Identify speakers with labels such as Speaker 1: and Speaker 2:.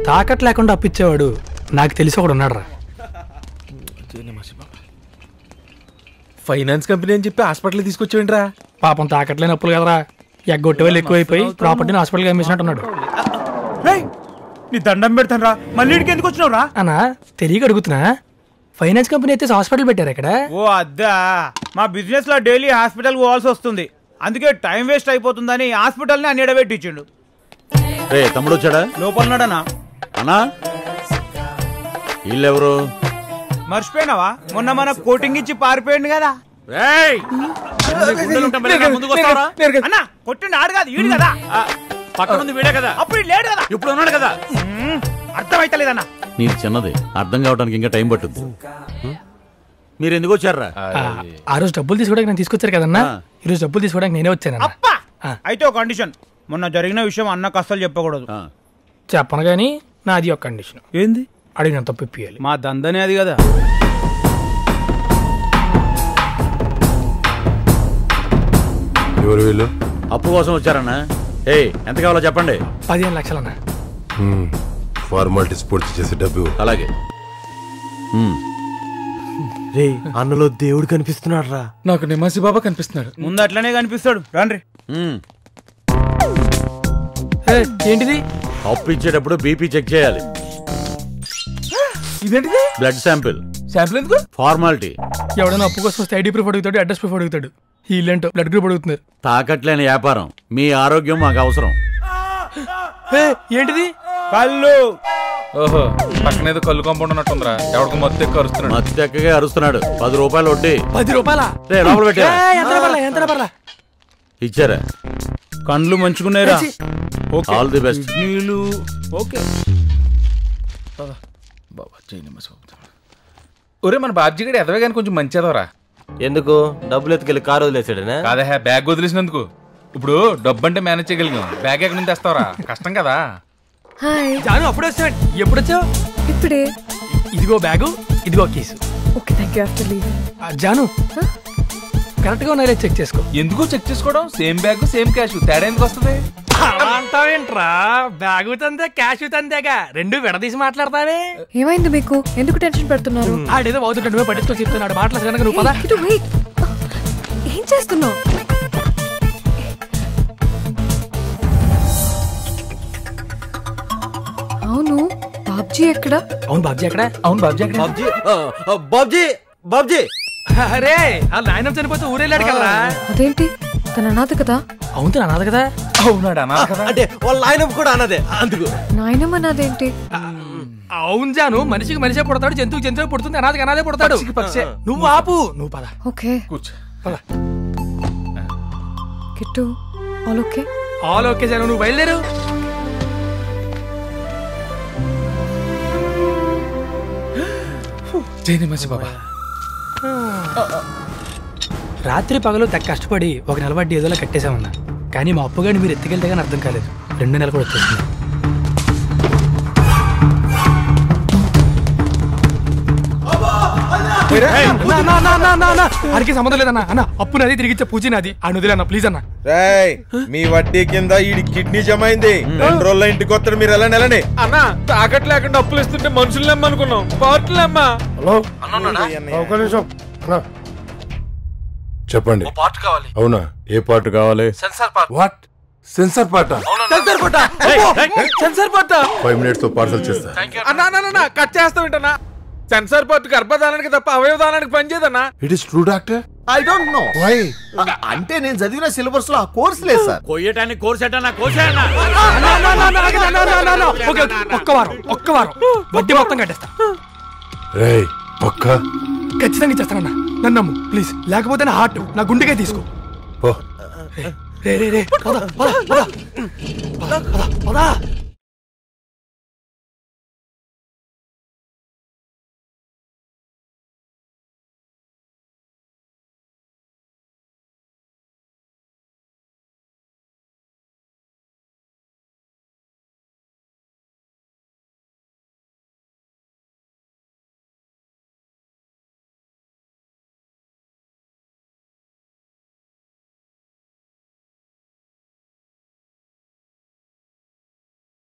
Speaker 1: తాకట్ లేకుండా అప్పిచ్చేవాడు నాకు తెలిసి ఒకడు ఉన్నాడు.
Speaker 2: ఫైనాన్స్ కంపెనీ అని చెప్పి హాస్పిటల్ తీసుకొచ్చేయండిరా.
Speaker 1: పాపం తాకట్లేని అప్పులు కదరా, ఎగ్గొట్టే వాళ్ళు ఎక్కువైపోయి ప్రాపర్టీని హాస్పిటల్కి అమ్మేసినట్టున్నాడు.
Speaker 3: నీ దండం పెడతాను రా, మళ్ళీ ఇక్కడికి ఎందుకు వచ్చినావు రా?
Speaker 1: అన్నా తెలియక అడుగుతున్నా, ఫైనాన్స్ కంపెనీ అయితే హాస్పిటల్ పెట్టారు ఇక్కడ.
Speaker 3: ఓ అద్దా, మా బిజినెస్ లో డైలీ హాస్పిటల్ పోవాల్సి వస్తుంది, అందుకే టైం వేస్ట్ అయిపోతుందని హాస్పిటల్ ని అన్నిడ పెట్టించిండు.
Speaker 4: తమ్ముడు వచ్చాడా?
Speaker 3: లోపలన్నాడనా?
Speaker 4: అన్నా వీళ్ళెవరు?
Speaker 3: మర్చిపోయినావా, మొన్న మన కోటింగ్ ఇచ్చి పారిపోయింది కదా. అన్నా కొట్టిండి ఆడు కాదు, ఈడు కదా.
Speaker 4: పక్కనుంది వీడే కదా,
Speaker 3: అప్పుడు లేడు కదా,
Speaker 4: ఇప్పుడు ఉన్నాడు కదా.
Speaker 3: అర్థమైతలేదన్నా.
Speaker 4: నీది చిన్నది, అర్థం కావడానికి ఇంకా టైం పట్టుద్ది. మీరు ఎందుకు వచ్చారా?
Speaker 1: ఆ రోజు డబ్బులు తీసుకోవడానికి నేను తీసుకొచ్చారు కదన్నా, ఈ రోజు డబ్బులు తీసుకోవడానికి నేనే వచ్చాను.
Speaker 3: అయితే ఒక కండిషన్, మొన్న జరిగిన విషయం అన్నకు అస్సలు చెప్పకూడదు.
Speaker 1: చెప్పను గానీ నాది ఒక కండిషన్.
Speaker 3: ఏంది?
Speaker 1: అడిగిన తప్పు ఇప్పియాలి.
Speaker 3: మా దందనే అది కదా.
Speaker 5: ఎవరు వీళ్ళు?
Speaker 4: అప్పు కోసం వచ్చారన్నా. ఎంత కావాలో చెప్పండి.
Speaker 1: 15 లక్షలన్నా.
Speaker 5: ఫార్మాలిటీస్ పూర్తి చేసే డబ్బు.
Speaker 4: అలాగే.
Speaker 2: రే అన్నలో దేవుడు కనిపిస్తున్నాడు రా. నాకు నిమాసి బాబా కనిపిస్తున్నాడు.
Speaker 3: ముందు అట్లనే కనిపిస్తాడు, రండి.
Speaker 1: ఏంటిది?
Speaker 4: అప్పు ఇచ్చేటప్పుడు బీపీ చెక్ చేయాలి.
Speaker 2: ఇదేంటిది?
Speaker 4: Blood sample.
Speaker 2: శాంపిల్ ఎందుకు?
Speaker 4: ఫార్మాలిటీ.
Speaker 1: ఎవడైనా అప్పు కోసం వస్తే ఐడి ప్రూఫ్ అడుగుతాడు, అడ్రస్ ప్రూఫ్ అడుగుతాడు. వీళ్ళేంటో బ్లడ్ గ్రూప్ అడుగుతున్నారు.
Speaker 4: తాకట్లేని వ్యాపారం, మీ ఆరోగ్యం మాకు అవసరం.
Speaker 1: ఏంటిది?
Speaker 3: కళ్ళు.
Speaker 2: ఓహో, పక్కన ఏదో కళ్ళు కాంపౌండ్ ఉన్నట్టుందిరా. ఎవరికి మత్తు ఎక్కువ అరుస్తున్నాడు.
Speaker 4: మత్తు ఎక్కగా అరుస్తున్నాడు. 10 రూపాయలు వడ్డీ.
Speaker 1: 10 రూపాయలా?
Speaker 4: లోపల పెట్టా. ఇచ్చారా?
Speaker 3: కండ్లు మంచుకున్నారా?
Speaker 4: All the best.
Speaker 3: ఓకే.
Speaker 2: ఒరే మన బాబ్జీ గడి ఎదవే కానీ కొంచెం మంచిదవరా.
Speaker 6: ఎందుకు? డబ్బులు ఎత్తుకెళ్ళి కారు వదిలేసాడనా?
Speaker 2: కాదా, బ్యాగ్ వదిలేసినందుకు. ఇప్పుడు డబ్బు అంటే మేనేజ్ చేయగలిగాం, బ్యాగ్ ఎక్కడి నుంచి తెస్తావరా? కష్టం కదా.
Speaker 1: జాను అప్పుడు వచ్చాడు. ఎప్పుడు వచ్చావు?
Speaker 7: ఇప్పుడే.
Speaker 1: ఇదిగో బ్యాగు, ఇదిగో case.
Speaker 7: Okay, thank you. After leave.
Speaker 1: Jaanu correct గా ఉన్నాయో చెక్ చేసుకో.
Speaker 2: ఎందుకు చెక్ చేసుకోవడం? సేమ్ బ్యాగ్ సేమ్ క్యాష్, తేడా ఎందుకు వస్తుంది?
Speaker 1: అంటావేంట్రా? బ్యాగు తందే క్యాష్ తందేగా, రెండు విడదీసి మాట్లాడతావే.
Speaker 7: ఏమైంది మీకు? ఎందుకు టెన్షన్ పెడుతున్నారు?
Speaker 1: ఆడేదో అవుతుంటే నువ్వే పట్టించుకో చెప్తున్నాడు. మాట్లాడుతున్నా నువ్వు పద.
Speaker 7: ఏం చేస్తున్నావు? అవును బాబ్జీ ఎక్కడ?
Speaker 1: అవును బాబ్జీ ఎక్కడ?
Speaker 2: అవును బాబ్జీ ఎక్కడ?
Speaker 6: బాబ్జీ బాబ్జీ.
Speaker 1: అరే ఆ నాయనం చనిపోతే ఊరెళ్ళాడు కదా.
Speaker 7: అదేంటి, తన అనాథ కదా?
Speaker 1: అవును తను అనాథ కదా.
Speaker 2: అవునాడు అనాథ కదా.
Speaker 6: అంటే వాళ్ళ నాయనమ్మ కూడా అన్నదే, అందుకు.
Speaker 7: నాయనమ్మ అనాథేంటి?
Speaker 1: అవును జాను, మనిషికి మనిషే పుడతాడు, జంతువుకి జంతువు పుడుతుంది, అనాథకి అనాథే పుడతాడు. నువ్వు ఆపు, నువ్వు పద.
Speaker 7: ఓకే
Speaker 2: కూర్చో.
Speaker 1: పద.
Speaker 7: Kittu all okay?
Speaker 1: All okay Jaanu, నువ్వు బయలుదేరు.
Speaker 2: బాబా.
Speaker 1: రాత్రి పగలు తెగ కష్టపడి ఒక నెల వడ్డీ ఏదోలా కట్టేశామన్నా, కానీ మా అప్పుగాని మీరు ఎత్తుకెళ్తే కానీ అర్థం కాలేదు. 2 నెలలు కూడా వచ్చేసింది. అరికి సంబంధం లేదన్నా. అన్న అప్పు నాది, తిరిగిచ్చే పూచి నాది. ఆ నుదిలన్నా ప్లీజ్ అన్న.
Speaker 8: మీ వడ్డీ కింద ఈ కిడ్నీ జమ అయింది. 2 రోజుల ఇంటికి వస్తారు మీరు. ఎలా నెలని
Speaker 2: అన్న తాకట్ లేకుండా అప్పులు ఇస్తుంటే మనుషులు అనుకున్నాం, పార్టీలు అమ్మా.
Speaker 5: చెప్పండి.
Speaker 2: పార్ట్ కావాలి.
Speaker 5: అవునా? ఏ పార్ట్ కావాలి?
Speaker 2: Sensor part.
Speaker 5: What? Sensor part?
Speaker 2: Sensor part.
Speaker 5: 5 minutes తో పార్సల్ చేస్తా.
Speaker 2: అన్నా కట్ చేస్తావేంటన్నా? సెన్సార్ పార్ట్ గర్భధానానికి తప్ప అవయవదానానికి పనిచేయదన్నా.
Speaker 5: It is true doctor.
Speaker 8: I don't know
Speaker 5: why.
Speaker 8: అంటే నేను చదివిన సిలబస్ లో ఆ కోర్స్ లేదు సార్.
Speaker 4: కొయ్యటానికి కోర్స్ ఎట్టన్నా కోసేయన్నా.
Speaker 1: ఒక్క వారం వడ్డీ మొత్తం కట్టేస్తా.
Speaker 5: రేయ్ పక్క
Speaker 1: ఖచ్చితంగా చేస్తానన్నా, నన్ను నమ్ము ప్లీజ్. లేకపోతే నా హార్ట్ నా గుండెకే తీసుకో.
Speaker 5: పో.
Speaker 1: రే రే రే పద పద పద పద పద.